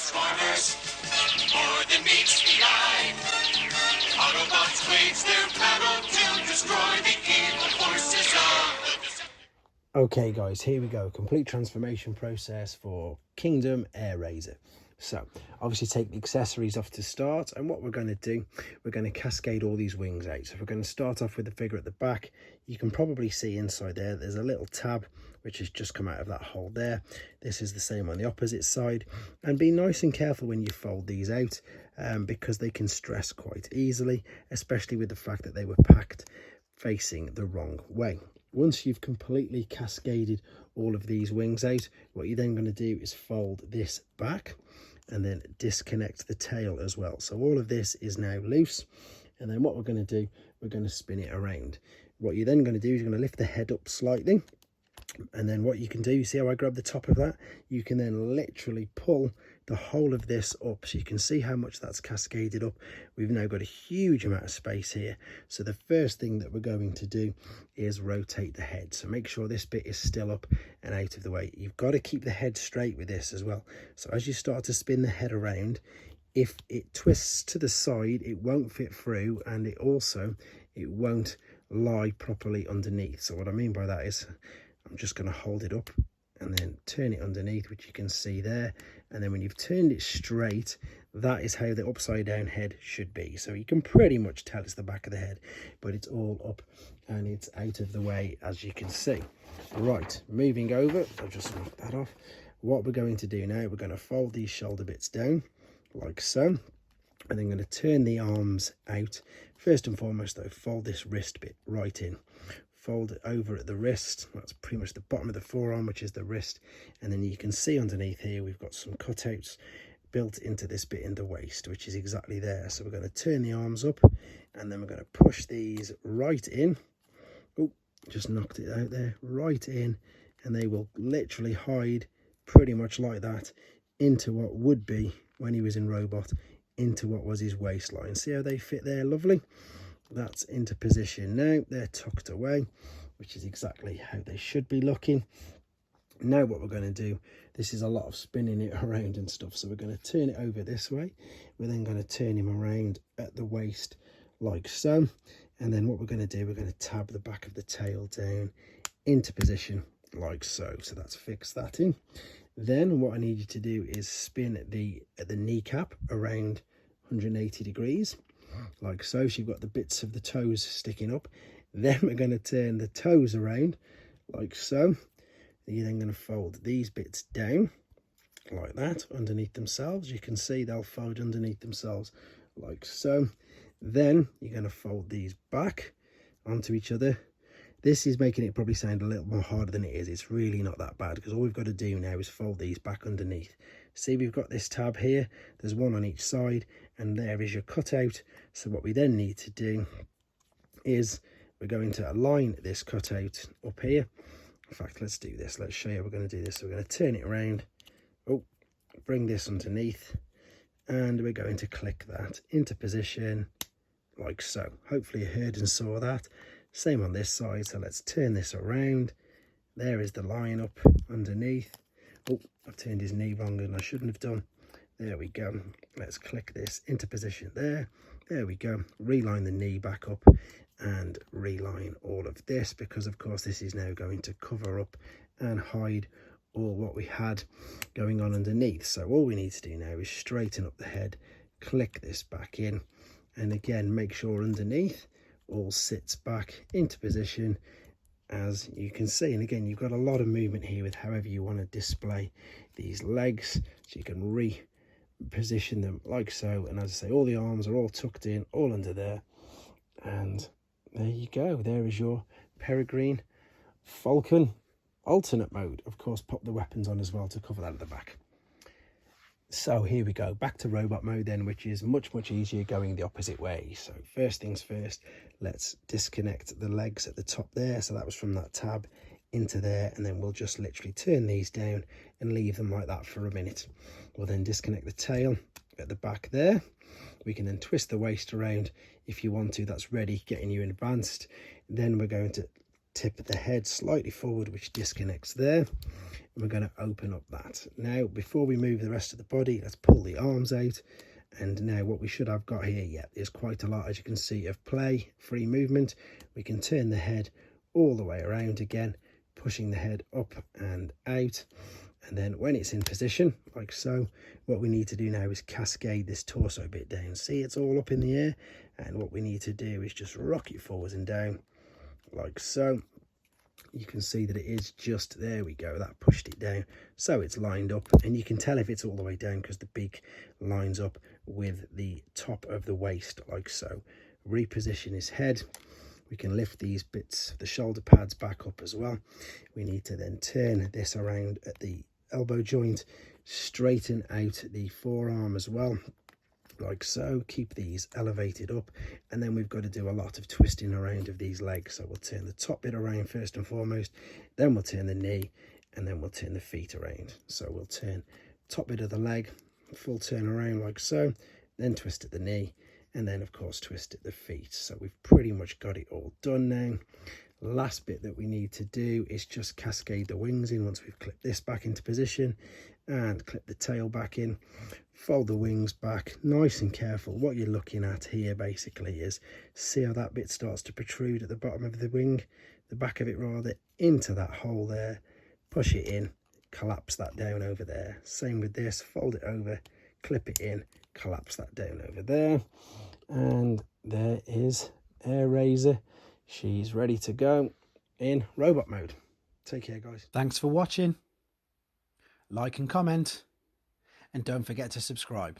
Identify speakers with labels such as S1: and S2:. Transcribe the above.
S1: Transformers, more than meets the eye. Autobots wage their battle to destroy the evil forces of the...
S2: Okay guys, here we go. Complete transformation process for Kingdom Airazor. So obviously take the accessories off to start, and what we're going to do, we're going to cascade all these wings out. So we're going to start off with the figure at the back. You can probably see inside there's a little tab which has just come out of that hole there. This is the same on the opposite side, and be nice and careful when you fold these out because they can stress quite easily, especially with the fact that they were packed facing the wrong way. Once you've completely cascaded all of these wings out, what you're then going to do is fold this back and then disconnect the tail as well. So all of this is now loose, and then what we're going to do, we're going to spin it around. What you're then going to do is you're going to lift the head up slightly, and then what you can do, you see how I grab the top of that? You can then literally pull the whole of this up, so you can see how much that's cascaded up. We've now got a huge amount of space here. So the first thing that we're going to do is rotate the head. So make sure this bit is still up and out of the way. You've got to keep the head straight with this as well. So as you start to spin the head around, if it twists to the side, it won't fit through, and it won't lie properly underneath. So what I mean by that is I'm just going to hold it up and then turn it underneath, which you can see there. And then when you've turned it straight, that is how the upside down head should be. So you can pretty much tell it's the back of the head, but it's all up and it's out of the way, as you can see. Right, moving over, I'll just knock that off. What we're going to do now, we're going to fold these shoulder bits down like so, and then going to turn the arms out. First and foremost though, fold this wrist bit right in. Fold it over at the wrist. That's pretty much the bottom of the forearm, which is the wrist. And then you can see underneath here, we've got some cutouts built into this bit in the waist, which is exactly there. So we're going to turn the arms up, and then we're going to push these right in. Oh, just knocked it out there, right in. And they will literally hide pretty much like that into what would be, when he was in Robot, into what was his waistline. See how they fit there? Lovely. That's into position now. They're tucked away, which is exactly how they should be looking. Now what we're going to do, this is a lot of spinning it around and stuff, so we're going to turn it over this way. We're then going to turn him around at the waist like so, and then what we're going to do, we're going to tab the back of the tail down into position like so. So that's fixed that in. Then what I need you to do is spin the kneecap around 180 degrees like so. So you've got the bits of the toes sticking up. Then we're going to turn the toes around like so. You're then going to fold these bits down like that underneath themselves. You can see they'll fold underneath themselves like so. Then you're going to fold these back onto each other. This is making it probably sound a little more harder than it is. It's really not that bad, because all we've got to do now is fold these back underneath. See, we've got this tab here. There's one on each side, and there is your cutout. So what we then need to do is we're going to align this cutout up here. In fact, let's do this. Let's show you how we're going to do this. So we're going to turn it around. Oh, bring this underneath, and we're going to click that into position like so. Hopefully you heard and saw that. Same on this side. So let's turn this around. There is the line up underneath. Oh, I've turned his knee wrong and I shouldn't have done. There we go. Let's click this into position there. There we go. Reline the knee back up and reline all of this, because of course this is now going to cover up and hide all what we had going on underneath. So all we need to do now is straighten up the head, click this back in, and again make sure underneath all sits back into position, as you can see. And again, you've got a lot of movement here with however you want to display these legs, so you can reposition them like so. And as I say, all the arms are all tucked in, all under there, and there you go. There is your Peregrine Falcon alternate mode. Of course, pop the weapons on as well to cover that at the back. So here we go, back to robot mode then, which is much easier going the opposite way. So first things first, let's disconnect the legs at the top there. So that was from that tab into there, and then we'll just literally turn these down and leave them like that for a minute. We'll then disconnect the tail at the back there. We can then twist the waist around if you want to. That's ready, getting you advanced. Then we're going to tip the head slightly forward, which disconnects there. and we're going to open up that. Now, before we move the rest of the body, let's pull the arms out. And now what we should have got here, yeah, is quite a lot, as you can see, of play, free movement. We can turn the head all the way around again, pushing the head up and out. And then when it's in position, like so, what we need to do now is cascade this torso bit down. See, it's all up in the air. And what we need to do is just rock it forwards and down, like so. You can see that it is just, there we go, that pushed it down, so it's lined up. And you can tell if it's all the way down because the beak lines up with the top of the waist, like so. Reposition his head. We can lift these bits, the shoulder pads, back up as well. We need to then turn this around at the elbow joint, straighten out the forearm as well, like so. Keep these elevated up, and then we've got to do a lot of twisting around of these legs. So we'll turn the top bit around first and foremost, then we'll turn the knee, and then we'll turn the feet around. So we'll turn top bit of the leg, full turn around like so, then twist at the knee, and then of course twist at the feet. So we've pretty much got it all done now. Last bit that we need to do is just cascade the wings in. Once we've clipped this back into position and clip the tail back in, fold the wings back nice and careful. What you're looking at here basically is, see how that bit starts to protrude at the bottom of the wing, the back of it rather, into that hole there. Push it in, collapse that down over there. Same with this, fold it over, clip it in, collapse that down over there. And there is Airazor. She's ready to go in robot mode. Take care, guys.
S3: Thanks for watching. Like and comment, and don't forget to subscribe.